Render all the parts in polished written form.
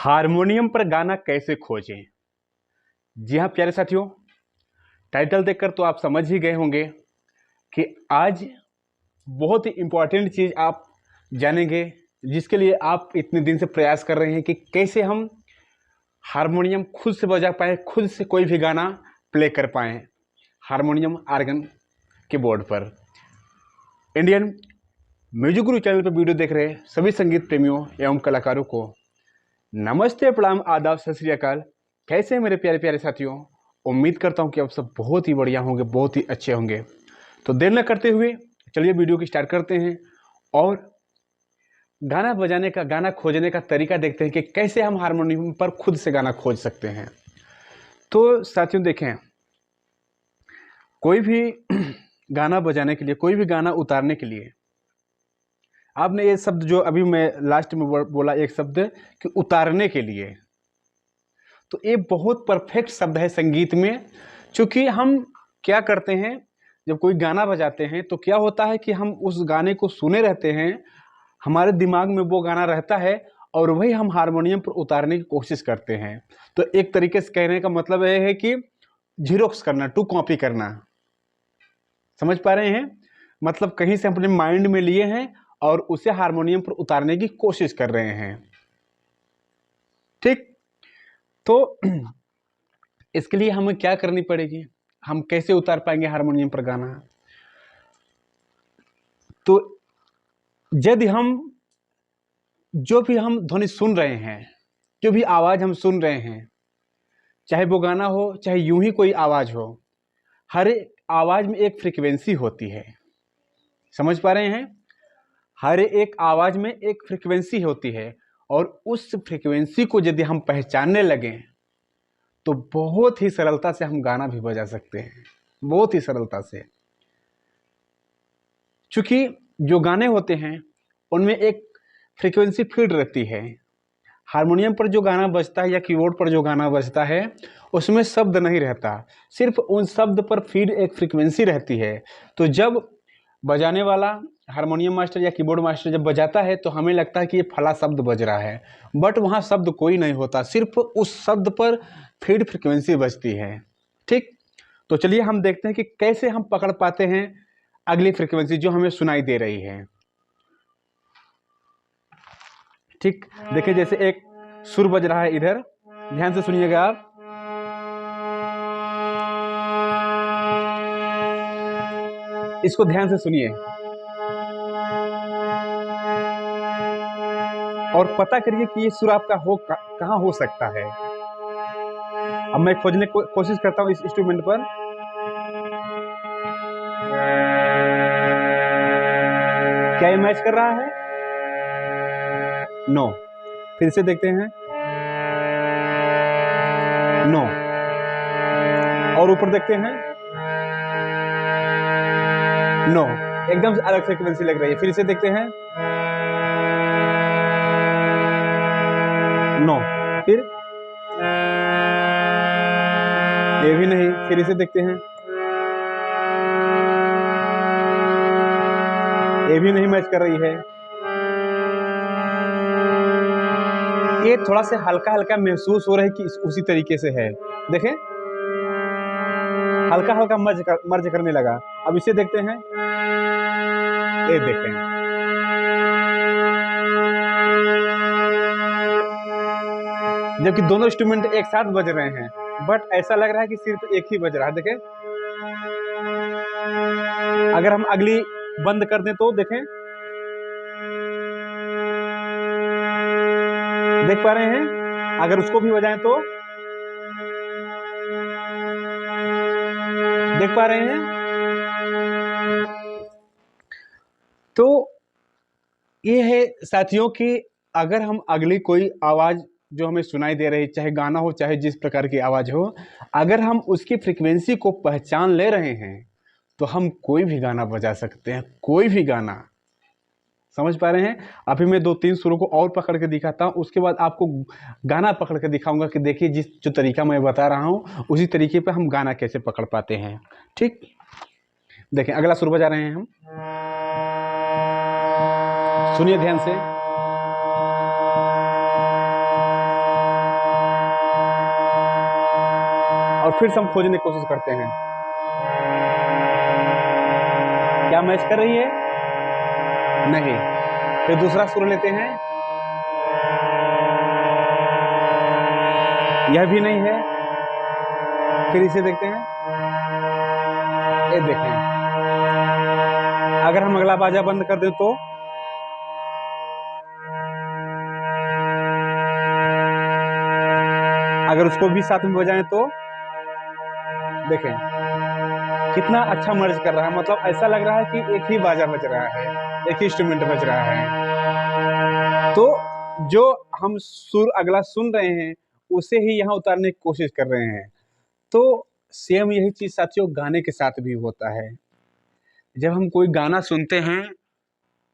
Harmonium पर गाना कैसे खोजें। जी हाँ प्यारे साथियों, टाइटल देखकर तो आप समझ ही गए होंगे कि आज बहुत ही इम्पोर्टेंट चीज़ आप जानेंगे, जिसके लिए आप इतने दिन से प्रयास कर रहे हैं कि कैसे हम हारमोनियम खुद से बजा पाएँ, खुद से कोई भी गाना प्ले कर पाएँ हारमोनियम आर्गन के बोर्ड पर। इंडियन म्यूजिक गुरु चैनल पर वीडियो देख रहे सभी संगीत प्रेमियों एवं कलाकारों को नमस्ते, प्रणाम, आदाब, सत श्री अकाल। कैसे हैं मेरे प्यारे प्यारे साथियों? उम्मीद करता हूं कि आप सब बहुत ही बढ़िया होंगे, बहुत ही अच्छे होंगे। तो देर न करते हुए चलिए वीडियो की स्टार्ट करते हैं और गाना बजाने का, गाना खोजने का तरीका देखते हैं कि कैसे हम हारमोनियम पर खुद से गाना खोज सकते हैं। तो साथियों देखें, कोई भी गाना बजाने के लिए, कोई भी गाना उतारने के लिए आपने ये शब्द जो अभी मैं लास्ट में बोला, एक शब्द कि उतारने के लिए, तो ये बहुत परफेक्ट शब्द है संगीत में। क्योंकि हम क्या करते हैं, जब कोई गाना बजाते हैं तो क्या होता है कि हम उस गाने को सुने रहते हैं, हमारे दिमाग में वो गाना रहता है और वही हम हारमोनियम पर उतारने की कोशिश करते हैं। तो एक तरीके से कहने का मतलब यह है कि जीरोक्स करना, टू कॉपी करना। समझ पा रहे हैं? मतलब कहीं से अपने माइंड में लिए हैं और उसे हारमोनियम पर उतारने की कोशिश कर रहे हैं। ठीक, तो इसके लिए हमें क्या करनी पड़ेगी, हम कैसे उतार पाएंगे हारमोनियम पर गाना? तो यदि हम जो भी हम ध्वनि सुन रहे हैं, जो भी आवाज हम सुन रहे हैं, चाहे वो गाना हो, चाहे यूं ही कोई आवाज हो, हर एक आवाज में एक फ्रीक्वेंसी होती है। समझ पा रहे हैं? हर एक आवाज में एक फ्रीक्वेंसी होती है और उस फ्रीक्वेंसी को यदि हम पहचानने लगें तो बहुत ही सरलता से हम गाना भी बजा सकते हैं, बहुत ही सरलता से। क्योंकि जो गाने होते हैं उनमें एक फ्रीक्वेंसी फीड रहती है। हारमोनियम पर जो गाना बजता है या कीबोर्ड पर जो गाना बजता है उसमें शब्द नहीं रहता, सिर्फ उन शब्द पर फीड एक फ्रीक्वेंसी रहती है। तो जब बजाने वाला हारमोनियम मास्टर या कीबोर्ड मास्टर जब बजाता है तो हमें लगता है कि ये फला शब्द बज रहा है, बट वहाँ शब्द कोई नहीं होता, सिर्फ उस शब्द पर फीड फ्रीक्वेंसी बजती है। ठीक, तो चलिए हम देखते हैं कि कैसे हम पकड़ पाते हैं अगली फ्रीक्वेंसी जो हमें सुनाई दे रही है। ठीक, देखिए जैसे एक सुर बज रहा है इधर, ध्यान से सुनिएगा आप। इसको ध्यान से सुनिए और पता करिए कि ये सुर आपका कहाँ हो सकता है। अब मैं खोजने को कोशिश करता हूँ इस इंस्ट्रूमेंट पर। क्या ये मैच कर रहा है? नो। फिर से देखते हैं। नो। और ऊपर देखते हैं। नो, एकदम अलग फ्रीक्वेंसी लग रही है। फिर से देखते हैं। नो। फिर ये भी नहीं। फिर इसे देखते हैं। ये भी नहीं मैच कर रही है। ये थोड़ा सा हल्का हल्का महसूस हो रहा है कि उसी तरीके से है। देखें, हल्का हल्का मर्ज करने लगा। अब इसे देखते हैं। ये देखें, जबकि दोनों इंस्ट्रूमेंट एक साथ बज रहे हैं, बट ऐसा लग रहा है कि सिर्फ एक ही बज रहा है। देखें, अगर हम अगली बंद कर दें तो देखें, देख पा रहे हैं? अगर उसको भी बजाएं तो देख पा रहे हैं? तो ये है साथियों कि अगर हम अगली कोई आवाज जो हमें सुनाई दे रही, चाहे गाना हो चाहे जिस प्रकार की आवाज हो, अगर हम उसकी फ्रीक्वेंसी को पहचान ले रहे हैं तो हम कोई भी गाना बजा सकते हैं, कोई भी गाना। समझ पा रहे हैं? अभी मैं 2-3 सुरों को और पकड़ के दिखाता हूँ, उसके बाद आपको गाना पकड़ के दिखाऊंगा कि देखिए जिस जो तरीका मैं बता रहा हूँ उसी तरीके पे हम गाना कैसे पकड़ पाते हैं। ठीक, देखें अगला सुर बजा रहे हैं हम, सुनिए ध्यान से। और फिर से हम खोजने की कोशिश करते हैं, क्या मैच कर रही है? नहीं। फिर दूसरा सुर लेते हैं, यह भी नहीं है। फिर इसे देखते हैं, ये देखें, अगर हम अगला बाजा बंद कर दें तो अगर उसको भी साथ में बजाएं तो देखें कितना अच्छा मर्ज कर रहा है। मतलब ऐसा लग रहा है कि एक ही बाजा बज रहा है, एक ही इंस्ट्रूमेंट बज रहा है। तो जो हम सुर अगला सुन रहे हैं उसे ही यहाँ उतारने की कोशिश कर रहे हैं। तो सेम यही चीज साथियों गाने के साथ भी होता है। जब हम कोई गाना सुनते हैं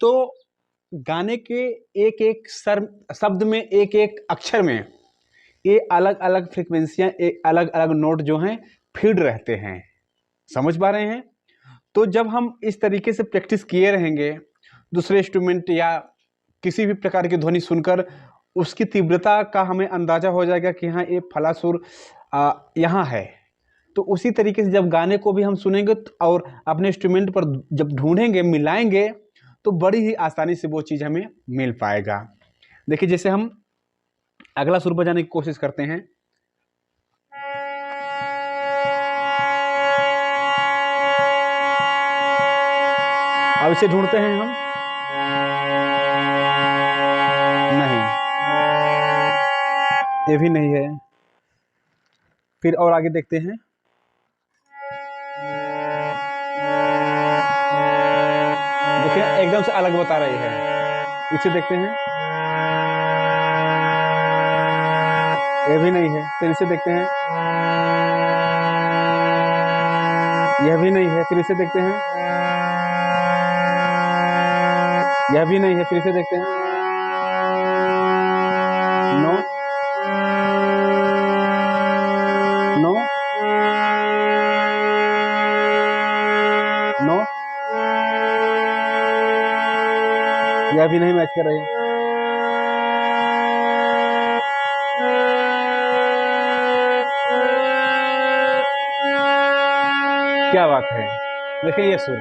तो गाने के एक एक शब्द में, एक एक अक्षर में ये अलग अलग फ्रिक्वेंसियां, एक अलग अलग नोट जो हैं फीड रहते हैं। समझ पा रहे हैं? तो जब हम इस तरीके से प्रैक्टिस किए रहेंगे, दूसरे इंस्ट्रूमेंट या किसी भी प्रकार की ध्वनि सुनकर उसकी तीव्रता का हमें अंदाजा हो जाएगा कि हाँ ये फला सुर यहाँ है। तो उसी तरीके से जब गाने को भी हम सुनेंगे और अपने इंस्ट्रूमेंट पर जब ढूंढेंगे, मिलाएंगे, तो बड़ी ही आसानी से वो चीज़ हमें मिल पाएगा। देखिए जैसे हम अगला सुर बजाने की कोशिश करते हैं, अब इसे ढूंढते हैं हम, नहीं, ये भी नहीं है। फिर और आगे देखते हैं, देखिए एकदम से अलग बता रही है। इसे देखते हैं, ये भी नहीं है। फिर इसे देखते हैं, यह भी नहीं है। फिर इसे देखते हैं, यह भी नहीं है। फिर इसे देखते हैं, नो नो नो, यह भी नहीं मैच कर रही है। क्या बात है, देखिए ये सुर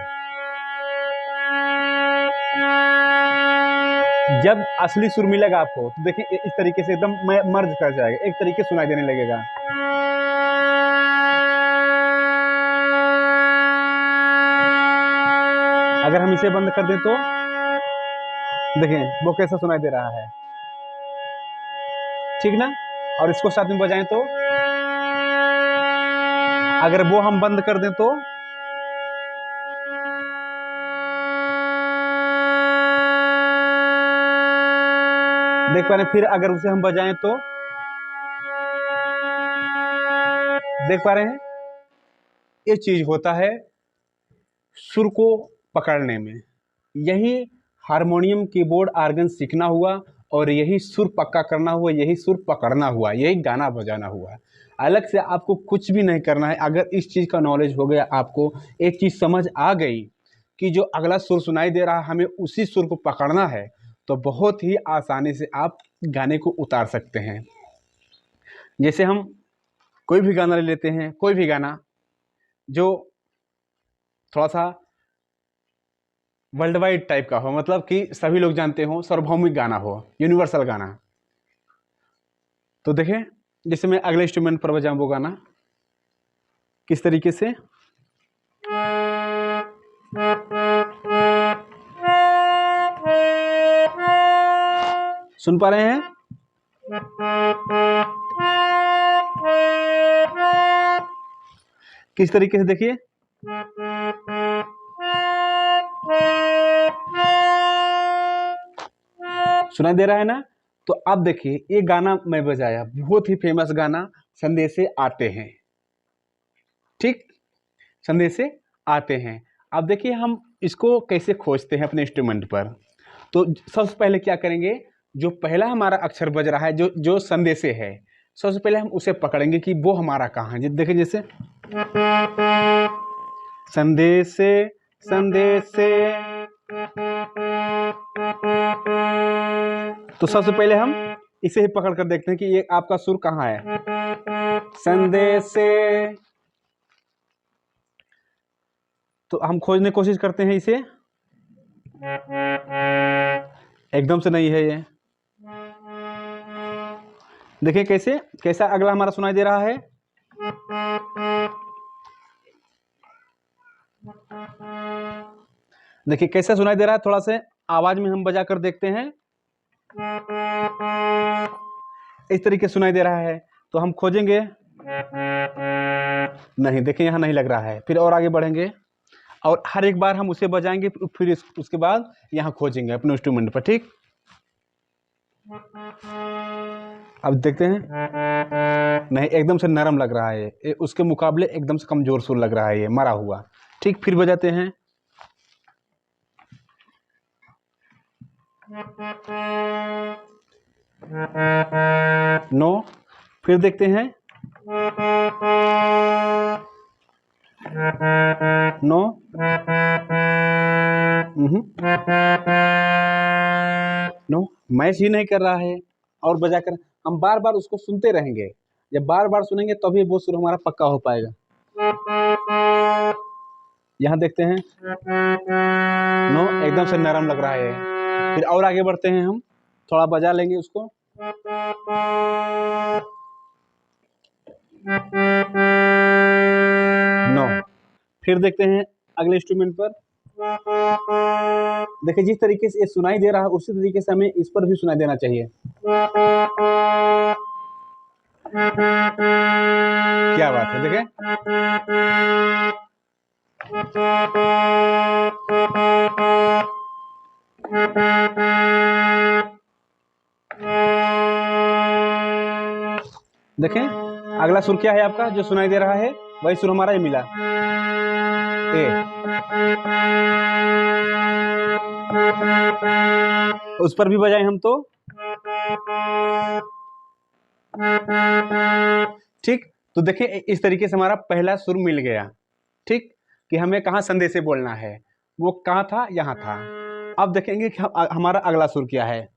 जब असली सुर मिलेगा आपको तो देखिए इस तरीके से एकदम मर्ज कर जाएगा, एक तरीके सुनाई देने लगेगा। अगर हम इसे बंद कर दें तो देखें वो कैसा सुनाई दे रहा है, ठीक ना? और इसको साथ में बजाएं तो अगर वो हम बंद कर दें तो देख पा रहे हैं। फिर अगर उसे हम बजाएं तो देख पा रहे हैं, ये चीज होता है सुर को पकड़ने में। यही हारमोनियम, कीबोर्ड, आर्गन सीखना हुआ और यही सुर पक्का करना हुआ, यही सुर पकड़ना हुआ, यही गाना बजाना हुआ। अलग से आपको कुछ भी नहीं करना है। अगर इस चीज़ का नॉलेज हो गया, आपको एक चीज़ समझ आ गई कि जो अगला सुर सुनाई दे रहा है हमें उसी सुर को पकड़ना है, तो बहुत ही आसानी से आप गाने को उतार सकते हैं। जैसे हम कोई भी गाना ले लेते हैं, कोई भी गाना जो थोड़ा सा वर्ल्ड वाइड टाइप का हो, मतलब कि सभी लोग जानते हो, सार्वभौमिक गाना हो, यूनिवर्सल गाना। तो देखें जैसे मैं अगले इंस्ट्रूमेंट पर बजाऊं वो गाना किस तरीके से, सुन पा रहे हैं? किस तरीके से देखिए, सुनाई दे रहा है ना? तो अब देखिए ये गाना मैं बजाया, बहुत ही फेमस गाना, संदेशे आते हैं, ठीक, संदेशे आते हैं। अब देखिए हम इसको कैसे खोजते हैं अपने इंस्ट्रूमेंट पर। तो सबसे पहले क्या करेंगे, जो पहला हमारा अक्षर बज रहा है, जो जो संदेशे है, सबसे पहले हम उसे पकड़ेंगे कि वो हमारा कहाँ है। देखिए जैसे संदेशे संदेशे, तो सबसे पहले हम इसे ही पकड़ कर देखते हैं कि ये आपका सुर कहाँ है। संदेशे। तो हम खोजने की कोशिश करते हैं इसे, एकदम से नहीं है ये। देखिए कैसे, कैसा अगला हमारा सुनाई दे रहा है। देखिए कैसा सुनाई दे रहा है, थोड़ा सा आवाज में हम बजा कर देखते हैं। इस तरीके सुनाई दे रहा है, तो हम खोजेंगे, नहीं देखिए यहाँ नहीं लग रहा है। फिर और आगे बढ़ेंगे और हर एक बार हम उसे बजाएंगे, फिर उसके बाद यहाँ खोजेंगे अपने इंस्ट्रूमेंट पर, ठीक। अब देखते हैं, नहीं एकदम से नरम लग रहा है, उसके मुकाबले एकदम से कमजोर सुर लग रहा है ये, मरा हुआ, ठीक। फिर बजाते हैं, नो। फिर देखते हैं, नो, नो, मैच ही नहीं कर रहा है। और बजाकर हम बार बार उसको सुनते रहेंगे, जब बार बार सुनेंगे तभी वो सुर हमारा पक्का हो पाएगा। यहाँ देखते हैं, नो, एकदम से नरम लग रहा है। फिर और आगे बढ़ते हैं, हम थोड़ा बजा लेंगे उसको, नो। फिर देखते हैं अगले इंस्ट्रूमेंट पर। देखिए जिस तरीके से ये सुनाई दे रहा है उसी तरीके से हमें इस पर भी सुनाई देना चाहिए। क्या बात है, देखें। देखें अगला सुर क्या है आपका जो सुनाई दे रहा है, वही सुर हमारा ये मिला, ए। उस पर भी बजाएं हम तो, ठीक। तो देखिए इस तरीके से हमारा पहला सुर मिल गया, ठीक, कि हमें कहाँ संदेशे बोलना है। वो कहाँ था, यहाँ था। अब देखेंगे कि हमारा अगला सुर क्या है।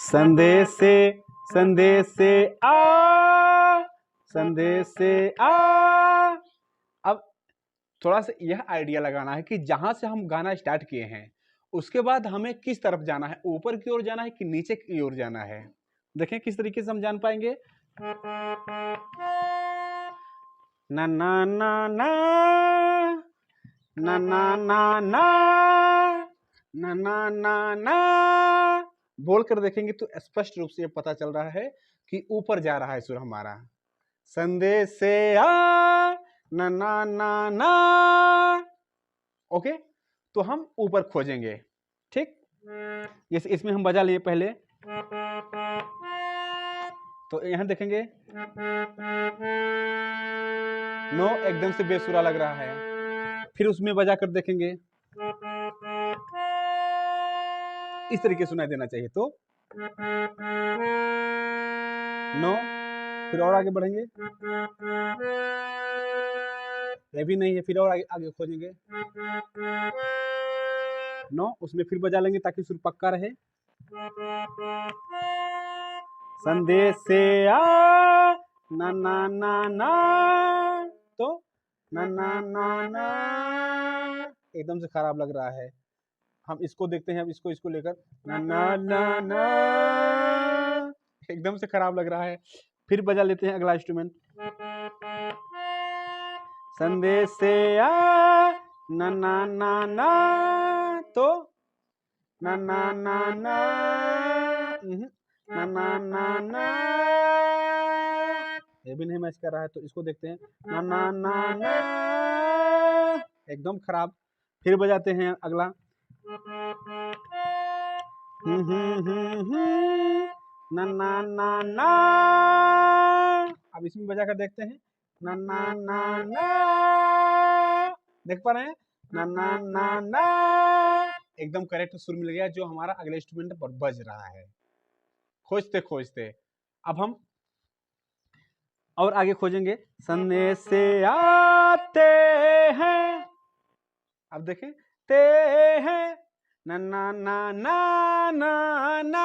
संदेशे, संदेशे आ, संदेशे आ। अब थोड़ा सा यह आइडिया लगाना है कि जहां से हम गाना स्टार्ट किए हैं उसके बाद हमें किस तरफ जाना है, ऊपर की ओर जाना है कि नीचे की ओर जाना है। देखें किस तरीके से हम जान पाएंगे। ना ना ना ना ना ना ना ना ना ना ना ना बोल कर देखेंगे तो स्पष्ट रूप से ये पता चल रहा है कि ऊपर जा रहा है सुर हमारा। संदेश से आ, ना ना ना ना। ओके, तो हम ऊपर खोजेंगे, ठीक। इसमें हम बजा लिए पहले, तो यहां देखेंगे, नो, एकदम से बेसुरा लग रहा है। फिर उसमें बजा कर देखेंगे, इस तरीके सुनाई देना चाहिए, तो नो। फिर और आगे बढ़ेंगे, ये भी नहीं है। फिर और आगे आगे खोजेंगे, नो। उसमें फिर बजा लेंगे ताकि सुर पक्का रहे। संदेश से आ, ना ना ना ना, तो ना ना ना ना, एकदम से खराब लग रहा है। हम इसको देखते हैं, अब इसको लेकर, ना ना ना ना, एकदम से खराब लग रहा है। फिर बजा लेते हैं अगला इंस्ट्रूमेंट। संदेश से आ, ना ना ना ना, तो ना ना ना ना, ना ना ना ना, ये भी नहीं मैच कर रहा है। तो इसको देखते हैं, ना ना ना ना, एकदम खराब। फिर बजाते हैं अगला, ना ना ना ना। अब इसमें बजा कर देखते हैं, ना ना ना ना, देख पा रहे हैं, ना ना ना ना, एकदम करेक्ट सुर मिल गया जो हमारा अगले इंस्ट्रूमेंट पर बज रहा है। खोजते खोजते अब हम और आगे खोजेंगे, संदेश से आते हैं। अब देखें, ते हैं, ना ना ना ना ना ना,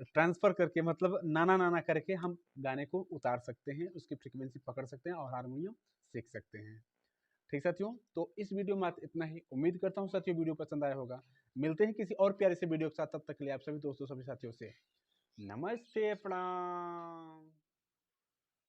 ट्रांसफ़र करके मतलब नाना नाना करके हम गाने को उतार सकते हैं, उसकी फ्रीक्वेंसी पकड़ सकते हैं और हारमोनियम सीख सकते हैं। ठीक साथियों, तो इस वीडियो में इतना ही। उम्मीद करता हूँ साथियों वीडियो पसंद आया होगा। मिलते हैं किसी और प्यारे से वीडियो के साथ, तब तक के लिए आप सभी दोस्तों सभी साथियों से नमस्ते, प्रणाम।